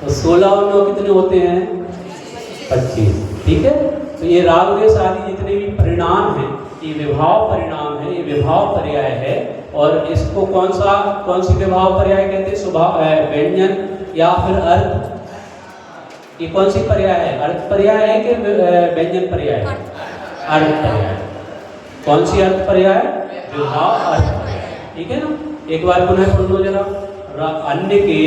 तो 16 और 9 कितने होते हैं? 25, ठीक है। तो ये राग द्वेष आदि जितने भी परिणाम हैं, ये विभाव परिणाम है, ये विभाव पर्याय है। और इसको कौन सी विभाव पर्याय कहते हैं? स्वभाव, व्यंजन या फिर अर्थ। ये कौन सी पर्याय है? अर्थ पर्याय है कि व्यंजन पर्याय है? अर्थ पर्याय। कौन सी अर्थ पर्याय? विभाव अर्थ पर्याय, ठीक है ना। एक बार पुनः सुन लो जरा। अन्य के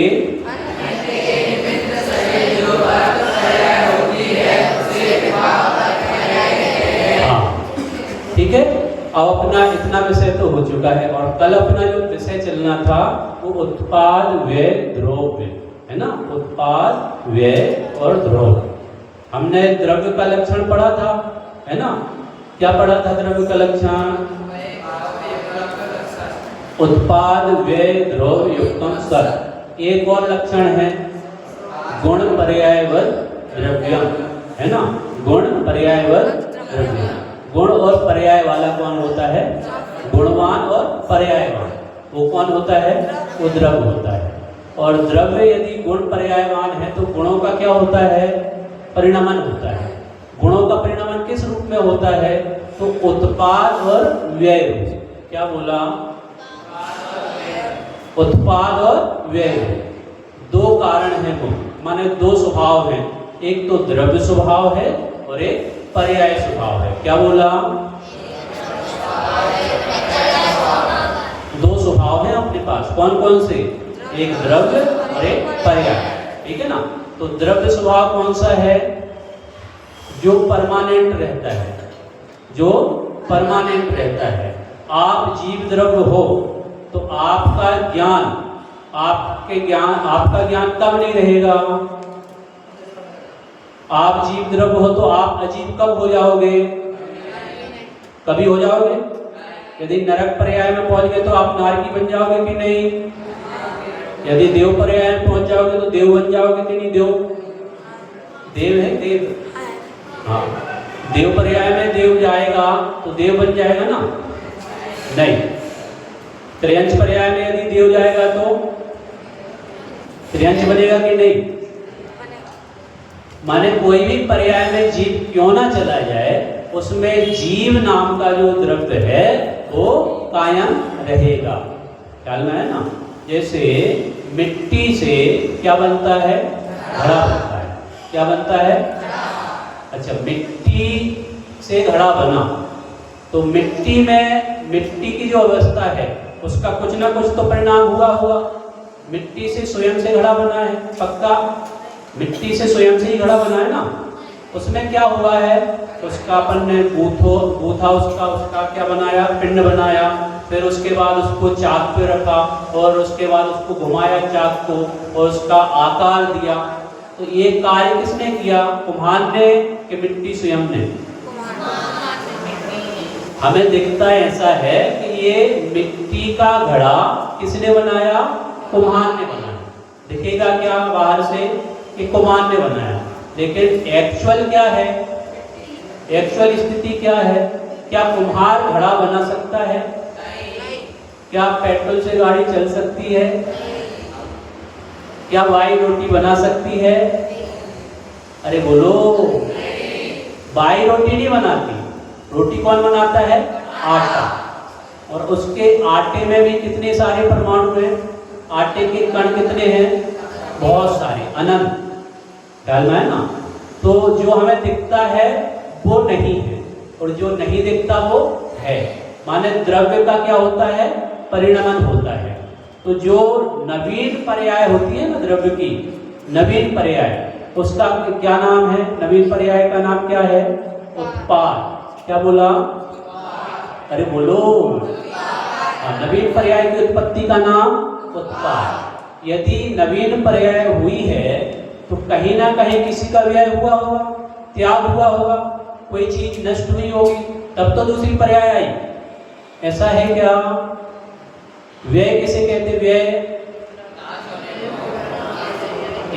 हाँ, ठीक है। अब अपना इतना विषय तो हो चुका है, और कल अपना जो विषय चलना था वो उत्पाद व्यय द्रव्य है ना। उत्पाद व्यय और द्रव्य। हमने द्रव्य का लक्षण पढ़ा था, है ना। क्या पढ़ा था द्रव्य का लक्षण? उत्पाद व्यय द्रव्य युक्तम सत्। एक और लक्षण है गुण पर्यायवत् द्रव्यम, है ना। गुण पर्यायवत् द्रव्यम। गुण और पर्याय वाला कौन होता है? गुणवान और पर्यायवान। वो कौन होता है? वो द्रव्य होता है। और द्रव्य यदि गुण पर्यायमान है तो गुणों का क्या होता है? परिणमन होता है। गुणों का परिणमन किस रूप में होता है? तो उत्पाद और व्यय रूप। क्या बोला? उत्पाद और व्यय रूप। दो कारण हैं गुण, माने दो स्वभाव हैं, एक तो द्रव्य स्वभाव है और एक पर्याय स्वभाव है। क्या बोला? दो स्वभाव हैं अपने पास। कौन कौन से? एक द्रव्य और एक पर्याय, ठीक है ना। तो द्रव्य स्वभाव कौन सा है? जो परमानेंट रहता है, जो परमानेंट रहता है। आप जीव द्रव्य हो तो आपका ज्ञान, आपका ज्ञान कब नहीं रहेगा? आप जीव द्रव्य हो तो आप अजीब कब हो जाओगे? कभी हो जाओगे। यदि नरक पर्याय में पहुंच गए तो आप नारकी बन जाओगे कि नहीं? यदि देव पर्याय में पहुंच जाओगे तो देव बन जाओगे कि नहीं? देव है, देव। हाँ, देव पर्याय में देव जाएगा तो देव बन जाएगा ना? नहीं। त्रियंश पर्याय में यदि देव जाएगा तो त्रियंश बनेगा कि नहीं? माने कोई भी पर्याय में जीव क्यों ना चला जाए, उसमें जीव नाम का जो द्रव्य है वो कायम रहेगा। ख्याल में है ना? जैसे मिट्टी से क्या बनता है? घड़ा बनता है। क्या बनता है? अच्छा, मिट्टी से घड़ा बना तो मिट्टी में, मिट्टी की जो अवस्था है उसका कुछ ना कुछ तो परिणाम हुआ होगा। मिट्टी से स्वयं से घड़ा बना है, पक्का मिट्टी से स्वयं से ही घड़ा बना है ना। उसमें क्या हुआ है? उसका अपन ने गूथा उसका क्या बनाया? पिंड बनाया। फिर उसके बाद उसको चाक पे रखा और उसके बाद उसको घुमाया चाक को और उसका आकार दिया। तो ये कार्य किसने किया? कुम्हार ने कि मिट्टी स्वयं ने? हमें दिखता ऐसा है कि ये मिट्टी का घड़ा किसने बनाया? कुम्हार ने बनाया। दिखेगा क्या बाहर से कि कुम्हार ने बनाया, लेकिन एक्चुअल क्या है? एक्चुअल स्थिति क्या है? क्या कुम्हार घड़ा बना सकता है? क्या पेट्रोल से गाड़ी चल सकती है? क्या बाई रोटी बना सकती है? अरे बोलो, बाई रोटी नहीं बनाती। रोटी कौन बनाता है? आटा। और उसके आटे में भी कितने सारे परमाणु हैं? आटे के कण कितने हैं? बहुत सारे, अनंत। ख्याल में है ना? तो जो हमें दिखता है वो नहीं है और जो नहीं दिखता वो है। माने द्रव्य का क्या होता है? परिणमन होता है। तो जो नवीन पर्याय होती है ना द्रव्य की, नवीन पर्याय, उसका क्या नाम है? नवीन पर्याय का नाम क्या है? उत्पाद। क्या बोला? अरे बोलो। नवीन पर्याय की उत्पत्ति का नाम उत्पाद। यदि नवीन पर्याय हुई है तो कहीं ना कहीं किसी का व्यय हुआ होगा, त्याग हुआ होगा, कोई चीज नष्ट हुई होगी, तब तो दूसरी पर्याय आई। ऐसा है क्या? व्यय किसे कहते? व्यय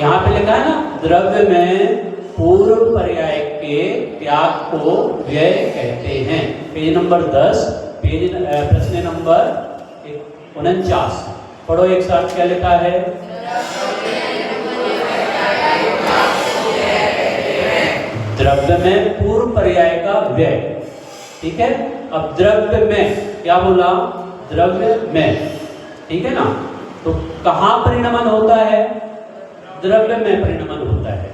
यहाँ पे लिखा है ना, द्रव्य में पूर्व पर्याय के त्याग को व्यय कहते हैं। पेज नंबर 10, प्रश्न नंबर 49 पढ़ो एक साथ। क्या लिखा है? द्रव्य में पूर्व पर्याय का व्यय। ठीक है। अब द्रव्य में क्या बोला? द्रव्य में, ठीक है ना। तो कहाँ परिणमन होता है? द्रव्य में परिणमन होता है।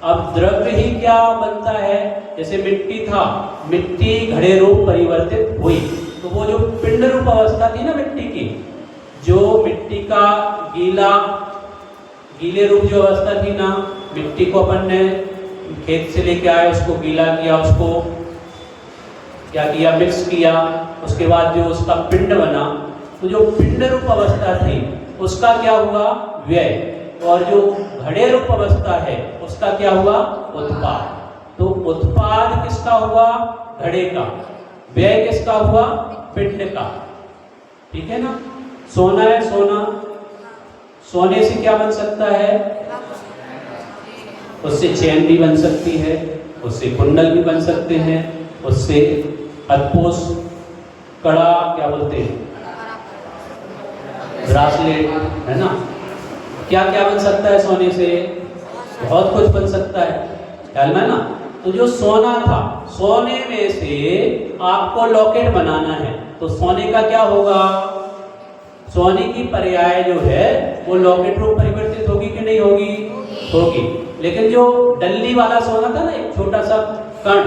अब द्रव्य ही क्या बनता है? जैसे मिट्टी था, मिट्टी घड़े रूप परिवर्तित हुई, तो वो जो पिंड रूप अवस्था थी ना मिट्टी की, जो मिट्टी का गीले रूप जो अवस्था थी ना, मिट्टी को अपन ने खेत से लेके आए, उसको गीला किया, उसको क्या किया? मिक्स किया, उसके बाद जो उसका पिंड बना, तो जो पिंड रूप अवस्था थी उसका क्या हुआ? व्यय। और जो घड़े रूप अवस्था है उसका क्या हुआ? उत्पाद। तो उत्पाद किसका हुआ? घड़े का। व्यय किसका हुआ? पिंड का। ठीक है ना। सोना है, सोना, सोने से क्या बन सकता है? उससे चैन भी बन सकती है, उससे कुंडल भी बन सकते हैं, उससे अदपोस, कड़ा, क्या बोलते हैं, ब्रासलेट, है ना। क्या क्या बन सकता है सोने से? बहुत कुछ बन सकता है, ख्याल में ना। तो जो सोना था, सोने में से आपको लॉकेट बनाना है, तो सोने का क्या होगा? सोने की पर्याय जो है वो लॉकेट रूप परिवर्तित होगी कि नहीं होगी? होगी। लेकिन जो डल्ली वाला सोना था ना, एक छोटा सा कण,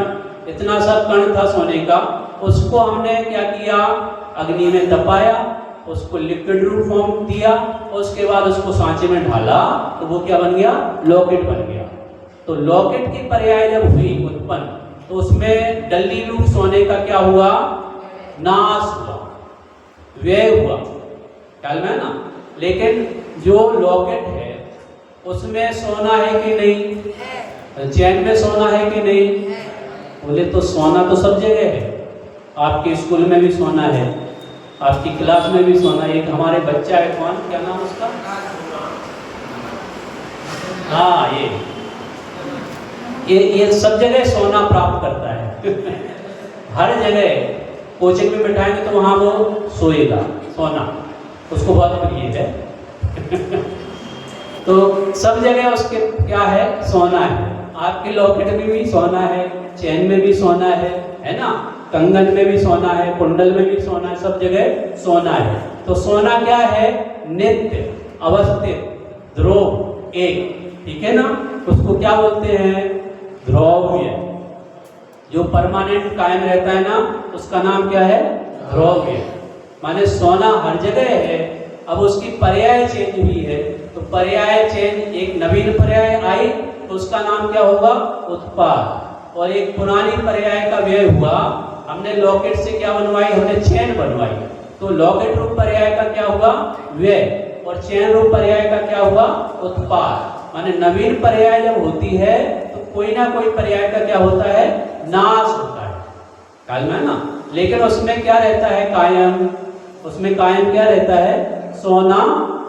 इतना सा कण था सोने का, उसको हमने क्या किया? अग्नि में तपाया, उसको लिक्विड रूप फॉर्म दिया, उसके बाद उसको सांचे में ढाला, तो वो क्या बन गया? लॉकेट बन गया। तो लॉकेट की पर्याय जब हुई उत्पन्न, तो उसमें डल्ली रूप सोने का क्या हुआ? नाश हुआ, व्यय हुआ, ख्याल में है ना। लेकिन जो लॉकेट है उसमें सोना है कि नहीं? चैन में सोना है कि नहीं? बोले तो सोना तो सब जगह है। आपके स्कूल में भी सोना है, आपकी क्लास में भी सोना है। एक हमारे बच्चा है, कौन, क्या नाम उसका? हाँ, ये सब जगह सोना प्राप्त करता है। हर जगह कोचिंग में बैठाएंगे तो वहां वो सोएगा, सोना उसको बहुत प्रिय है। तो सब जगह उसके क्या है? सोना है। आपके लॉकेट में भी सोना है, चैन में भी सोना है ना, कंगन में भी सोना है, कुंडल में भी सोना है, सब जगह सोना है। तो सोना क्या है? नित्य, अवस्थित, ध्रुव, एक, ठीक है ना। उसको क्या बोलते हैं? ध्रुव्य। जो परमानेंट कायम रहता है ना, उसका नाम क्या है? ध्रुव्य। माने सोना हर जगह है। अब उसकी पर्याय चेंज हुई है, तो पर्याय चेंज, एक नवीन पर्याय आई तो उसका नाम क्या होगा? उत्पाद। और एक पुरानी पर्याय का व्यय हुआ, हमने लॉकेट से क्या बनवाई? हमने चैन बनवाई। तो लॉकेट रूप पर्याय का क्या हुआ? व्यय। और चैन रूप पर्याय का क्या हुआ? उत्पाद। माने नवीन पर्याय जब होती है तो कोई ना कोई पर्याय का क्या होता है? नाश होता है, ख्याल में है ना। लेकिन उसमें क्या रहता है? कायम। उसमें कायम क्या रहता है? सोना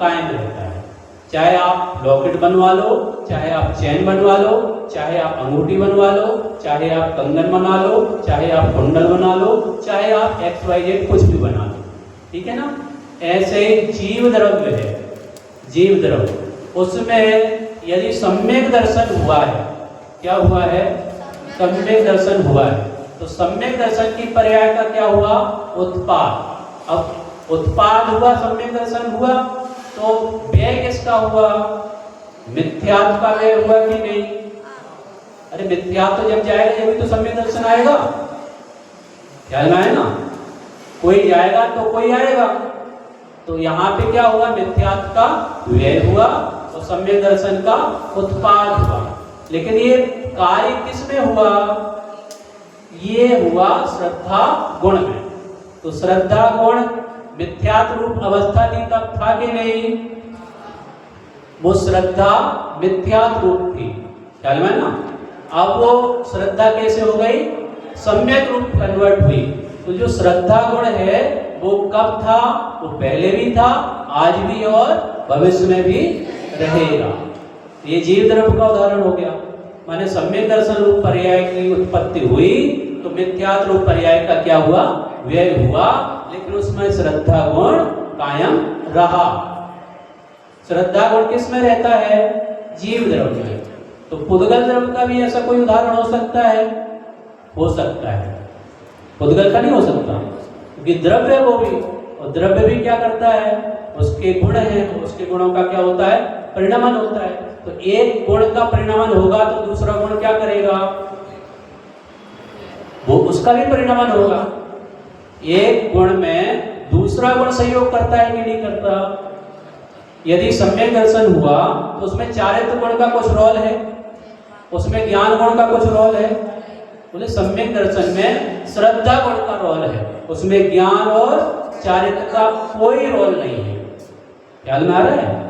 कायम रहता है। चाहे आप लॉकेट बनवा लो, चाहे आप चैन बनवा लो, चाहे आप अंगूठी बनवा लो, चाहे आप कंगन बना लो, चाहे आप कुंडल बना लो, चाहे आप XYZ कुछ भी बना लो, ठीक है ना। ऐसे जीव द्रव्य है, जीव द्रव्य, उसमें यदि सम्यक दर्शन हुआ है, क्या हुआ है? सम्यक दर्शन हुआ है, तो सम्यक दर्शन की पर्याय का क्या हुआ? उत्पाद। अब उत्पाद हुआ, सम्यक दर्शन हुआ, तो व्यय किसका हुआ? मिथ्यात्व का व्यय हुआ कि नहीं? अरे मिथ्यात्व तो जब जाएगा जब तो सम्यक दर्शन आएगा, ख्याल में है ना। कोई जाएगा तो कोई आएगा। तो यहाँ पे क्या हुआ? मिथ्यात्व का व्यय हुआ और सम्यक दर्शन का उत्पाद हुआ। लेकिन ये कार्य किस में हुआ? ये हुआ श्रद्धा गुण में। तो श्रद्धा गुण मिथ्यात्व रूप अवस्था थी तब था कि नहीं? वो श्रद्धा मिथ्यात्व रूप थी, ख्याल में ना। अब वो श्रद्धा कैसे हो गई? सम्यक रूप कन्वर्ट हुई। तो जो श्रद्धा गुण है वो कब था? वो पहले भी था, आज भी और भविष्य में भी रहेगा। ये जीव द्रव्य का उदाहरण हो गया। माने सम्यक दर्शन रूप पर्याय की उत्पत्ति हुई तो मिथ्यात्व रूप पर्याय का क्या हुआ? व्यय हुआ, लेकिन उसमें श्रद्धा गुण कायम रहा। श्रद्धा गुण किस में रहता है? जीव द्रव्य में। तो पुद्गल द्रव्य का भी ऐसा कोई उदाहरण हो सकता है? हो सकता है। पुद्गल का नहीं हो सकता, क्योंकि द्रव्य है वो भी, और द्रव्य भी क्या करता है? उसके गुण हैं, उसके गुणों का क्या होता है? परिणमन होता है। तो एक गुण का परिणमन होगा तो दूसरा गुण क्या करेगा? वो उसका भी परिणमन होगा। एक गुण में दूसरा गुण सहयोग करता है कि नहीं करता? यदि सम्यक दर्शन हुआ तो उसमें चारित्र गुण का कुछ रोल है, उसमें ज्ञान गुण का कुछ रोल है। बोले सम्यक दर्शन में श्रद्धा गुण का रोल है, उसमें ज्ञान और चारित्र का कोई रोल नहीं है। ख्याल में आ रहा है?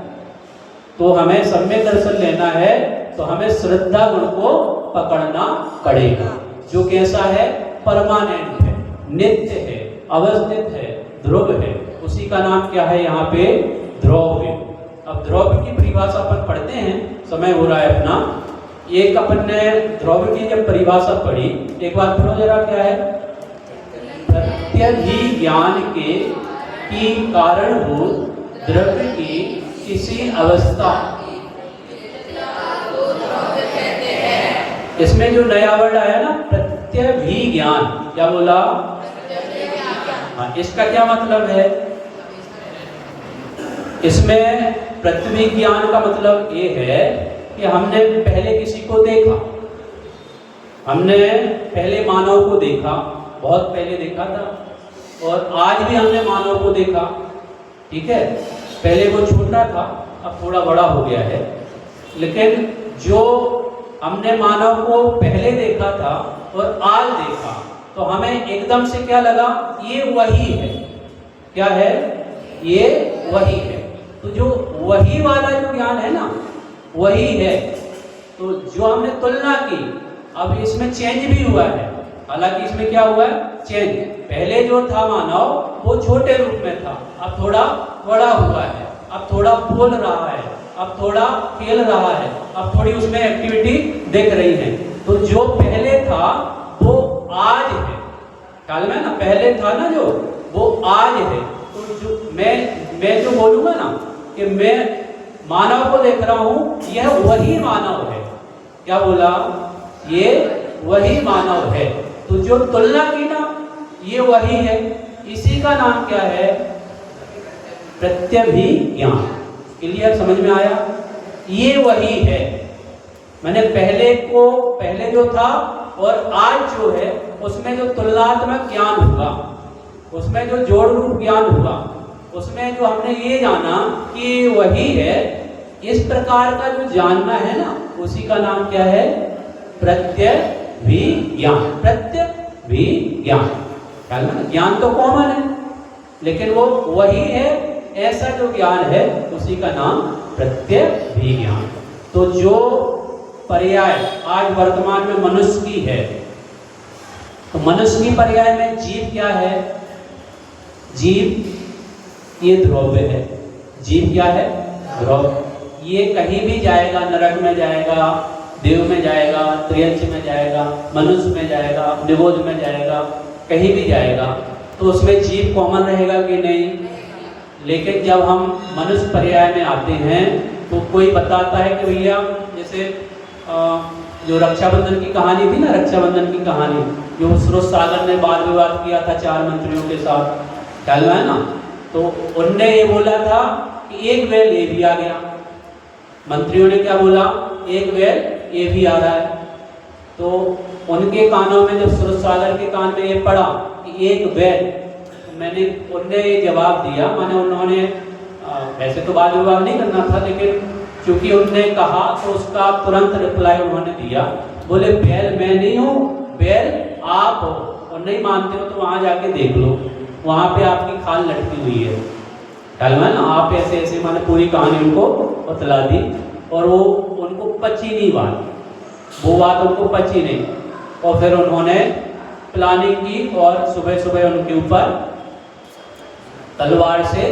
तो हमें सम्यक दर्शन लेना है तो हमें श्रद्धा गुण को पकड़ना पड़ेगा, जो कैसा है? परमानेंट है, नित्य है, अवस्थित है, ध्रुव है। उसी का नाम क्या है यहाँ पे? ध्रुव्य। अब ध्रुव्य की परिभाषा अपन पढ़ते हैं, समय हो रहा है अपना। एक अपन ने ध्रुव्य की जब परिभाषा पढ़ी, एक बार पढ़ो जरा, क्या है? प्रत्यभिज्ञान के की कारणभूत द्रव्य की किसी अवस्था, इसमें जो नया वर्ड आया ना प्रत्यभिज्ञान, क्या बोला? हाँ, इसका क्या मतलब है? इसमें प्रत्यभिज्ञान का मतलब ये है कि हमने पहले किसी को देखा, हमने पहले मानव को देखा, बहुत पहले देखा था, और आज भी हमने मानव को देखा, ठीक है। पहले वो छोटा था, अब थोड़ा बड़ा हो गया है, लेकिन जो हमने मानव को पहले देखा था और आज देखा, तो हमें एकदम से क्या लगा? ये वही है। क्या है? ये वही है। तो जो वही वाला जो ज्ञान है ना, वही है। तो जो हमने तुलना की, अब इसमें चेंज भी हुआ है। हालांकि इसमें क्या हुआ है? चेंज। पहले जो था मानव वो छोटे रूप में था, अब थोड़ा बड़ा हुआ है, अब थोड़ा बोल रहा है, अब थोड़ा खेल रहा है, अब थोड़ी उसमें एक्टिविटी दिख रही है। तो जो पहले था वो आज है, ख्याल में ना, पहले था ना जो, वो आज है। तो जो मैं जो बोलूंगा ना कि मैं मानव को देख रहा हूं, यह वही मानव है। क्या बोला? ये वही मानव है। तो जो तुलना की ना, ये वही है। इसी का नाम क्या है? प्रत्यभिज्ञान। क्लियर? समझ में आया? ये वही है। मैंने पहले जो था और आज जो है, उसमें जो तुलनात्मक ज्ञान हुआ, उसमें जो जोड़ रूप ज्ञान हुआ, उसमें जो हमने ये जाना कि वही है, इस प्रकार का जो जानना है ना, उसी का नाम क्या है? प्रत्यभिज्ञान। प्रत्यभिज्ञान, ज्ञान तो कॉमन है, लेकिन वो वही है, ऐसा जो ज्ञान है उसी का नाम प्रत्यभिज्ञान। तो जो पर्याय आज वर्तमान में मनुष्य की है, तो मनुष्य की पर्याय में जीव क्या है? जीव ये द्रव्य है। जीव क्या है? द्रव्य। ये कहीं भी जाएगा, नरक में जाएगा, देव में जाएगा, त्रियंच में जाएगा, मनुष्य में जाएगा, निबोध में जाएगा, कहीं भी जाएगा, तो उसमें जीव कॉमन रहेगा कि नहीं? लेकिन जब हम मनुष्य पर्याय में आते हैं तो कोई बताता है कि भैया, जैसे जो रक्षाबंधन की कहानी थी ना, रक्षाबंधन की कहानी, जो सुरेश सागर ने वाद विवाद किया था 4 मंत्रियों के साथ, ख्याल में है ना, तो उनने ये बोला था कि एक बैल ये भी आ गया। मंत्रियों ने क्या बोला? एक बैल ये भी आ रहा है। तो उनके कानों में, जब सुरेश सागर के कान में ये पड़ा कि एक बैल, उनने ये जवाब दिया, माने उन्होंने वैसे तो वाद विवाद नहीं करना था, लेकिन क्योंकि उनने कहा तो उसका तुरंत रिप्लाई उन्होंने दिया, बोले बैल मैं नहीं हूँ, बैल आप हो, और नहीं मानते हो तो वहाँ जाके देख लो, वहाँ पे आपकी खाल लटकी हुई है। ख्याल में ना, आप ऐसे ऐसे माने पूरी कहानी उनको बतला दी, और वो उनको पची नहीं बात, वो बात उनको पची नहीं, और फिर उन्होंने प्लानिंग की और सुबह सुबह उनके ऊपर तलवार से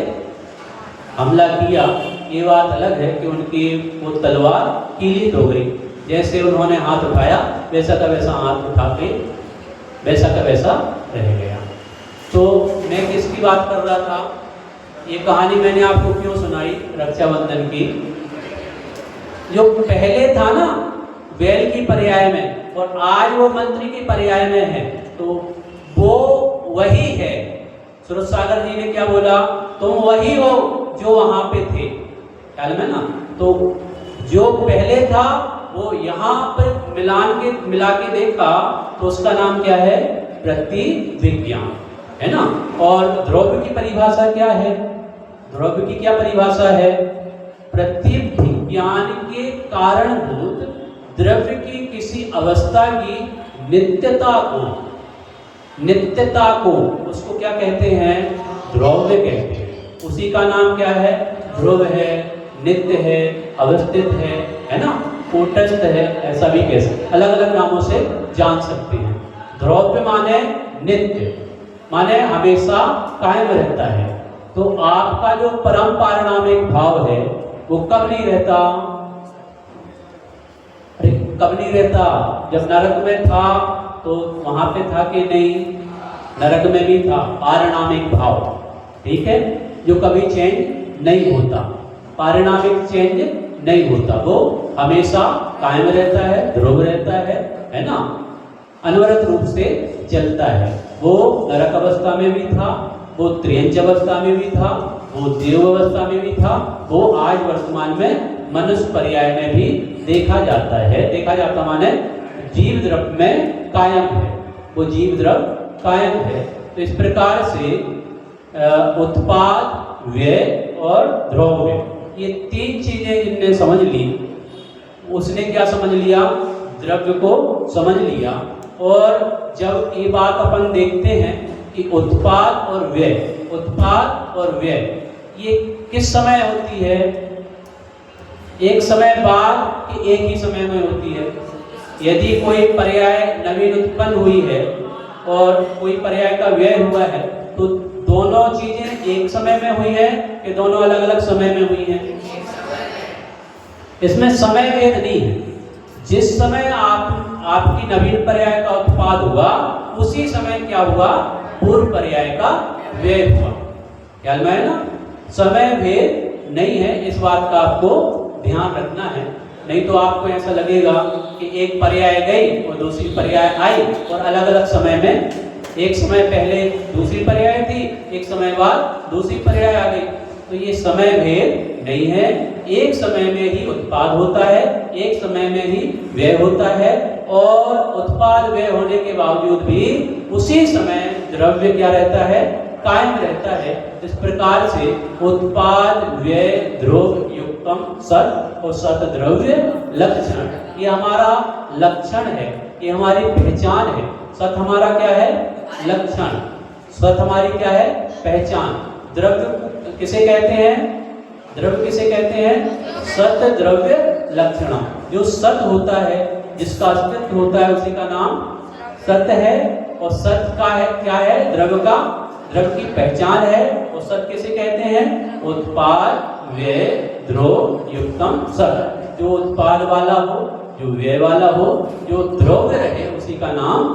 हमला किया। ये बात अलग है कि उनकी वो तलवार कीलित हो गई, जैसे उन्होंने हाथ उठाया वैसा का वैसा हाथ उठा के वैसा का वैसा रह गया। तो मैं किसकी बात कर रहा था? ये कहानी मैंने आपको क्यों सुनाई रक्षाबंधन की? जो पहले था ना बैल की पर्याय में, और आज वो मंत्री की पर्याय में है, तो वो वही है। सुरेश सागर जी ने क्या बोला? तुम वही हो जो वहां पे थे, ख्याल में ना। तो जो पहले था वो यहाँ पर मिला के देखा, तो उसका नाम क्या है? प्रतिविज्ञान, है ना। और द्रव्य की परिभाषा क्या है? द्रव्य की क्या परिभाषा है? प्रतिविज्ञान के कारणभूत द्रव्य की किसी अवस्था की नित्यता को उसको क्या कहते हैं? द्रव्य कहते हैं। उसी का नाम क्या है? ध्रुव है, नित्य है, अवस्थित है ना, कूटस्थ है, ऐसा भी कह सकते, अलग अलग नामों से जान सकते हैं। द्रव्य माने नित्य, माने हमेशा कायम रहता है। तो आपका जो परम पारिणामिक भाव है वो कब नहीं रहता? अरे कब नहीं रहता? जब नरक में था तो वहां पे था कि नहीं? नरक में भी था पारिणामिक भाव, ठीक है, जो कभी चेंज नहीं होता, पारिणामिक चेंज नहीं होता, वो हमेशा कायम रहता है, ध्रुव रहता है ना, अनवरत रूप से चलता है। वो नरक अवस्था में भी था, वो त्रियंच अवस्था में भी था, वो देव अवस्था में भी था, वो आज वर्तमान में मनुष्य पर्याय में भी देखा जाता है। देखा जाता माने जीव द्रव्य में कायम है, वो जीव द्रव्य कायम है। तो इस प्रकार से उत्पाद, व्यय और द्रव्य, ये तीन चीजें जिनने समझ ली, उसने क्या समझ लिया? द्रव्य को समझ लिया। और जब ये बात अपन देखते हैं कि उत्पाद और व्यय ये किस समय होती है? एक समय बाद कि एक ही समय में होती है? यदि कोई पर्याय नवीन उत्पन्न हुई है और कोई पर्याय का व्यय हुआ है, तो दोनों चीजें एक समय में हुई है कि दोनों अलग अलग समय में हुई है? इसमें समय भेद नहीं है। जिस समय आपकी नवीन पर्याय का उत्पाद हुआ, उसी समय क्या हुआ? पूर्व पर्याय का व्यय हुआ। ख्याल में है ना? समय भेद नहीं है, इस बात का आपको ध्यान रखना है। नहीं तो आपको ऐसा लगेगा कि एक पर्याय गई और दूसरी पर्याय आई और अलग अलग समय में, एक समय पहले दूसरी पर्याय थी, एक समय बाद दूसरी पर्याय आ गई। तो ये समय भेद नहीं है, एक समय में ही उत्पाद होता है, एक समय में ही व्यय होता है। और उत्पाद व्यय होने के बावजूद भी उसी समय द्रव्य क्या रहता है? कायम रहता है। इस प्रकार से उत्पाद, व्यय, द्रव्य युक्तम सत और सत द्रव्य लक्षण, ये हमारा लक्षण है, ये हमारी पहचान है। सत हमारा क्या है? लक्षण। सत हमारी क्या है? पहचान। द्रव्य किसे कहते हैं? द्रव्य किसे कहते हैं? सत द्रव्य लक्षण। जो सत होता है, जिसका अस्तित्व होता है, उसी का नाम सत है। और सत का है क्या है? द्रव्य का, द्रव्य की पहचान है। और सत किसे कहते हैं? उत्पाद, व्यय, द्रव्य युक्तम सत। जो उत्पाद वाला हो, जो व्यय वाला हो, जो द्रव्य रहे, उसी का नाम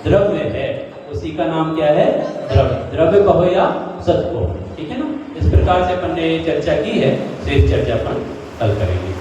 द्रव्य है। उसी का नाम क्या है? द्रव्य। द्रव्य कहो या सत कहो, ठीक है ना? इस प्रकार से अपन ने चर्चा की है, शेष चर्चा अपन कल करेंगे।